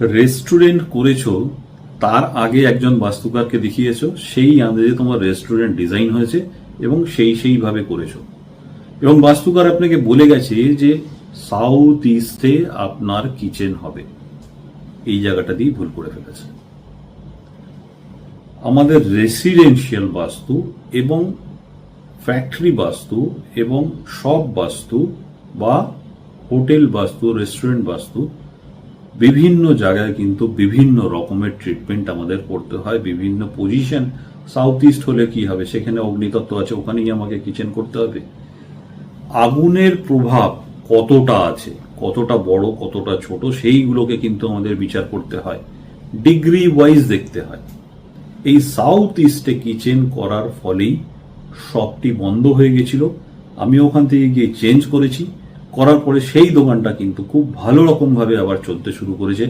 Restaurant করেছো, তার আগে একজন বাস্তুকারকে দেখিয়েছো, সেই আন্দাজে তোমার রেস্টুরেন্ট ডিজাইন হয়েছে এবং সেইভাবে করেছো। এবং বাস্তুকার আপনাকে বলে গেছে যে সাউথ ইস্টে আপনার কিচেন হবে, এই জায়গাটা দিয়ে ভুল করে ফেলেছে। আমাদের রেসিডেন্সিয়াল বাস্তু এবং ফ্যাক্টরি বাস্তু এবং সব বাস্তু বা হোটেল বাস্তু, রেস্টুরেন্ট বাস্তু, বিভিন্ন জায়গায় কিন্তু বিভিন্ন রকমের ট্রিটমেন্ট আমাদের করতে হয়। বিভিন্ন পজিশন, সাউথ ইস্ট হলে কি হবে, সেখানে অগ্নিতত্ত্ব আছে, ওখানেই আমাকে কিচেন করতে হবে। আগুনের প্রভাব কতটা আছে, কতটা বড় কতটা ছোট, সেইগুলোকে কিন্তু আমাদের বিচার করতে হয়, ডিগ্রি ওয়াইজ দেখতে হয়। এই সাউথ ইস্টে কিচেন করার ফলেই শপটি বন্ধ হয়ে গেছিল। আমি ওখান থেকে গিয়ে চেঞ্জ করেছি, করার পরে সেই দোকানটা কিন্তু খুব ভালো রকম ভাবে আবার চলতে শুরু করেছে।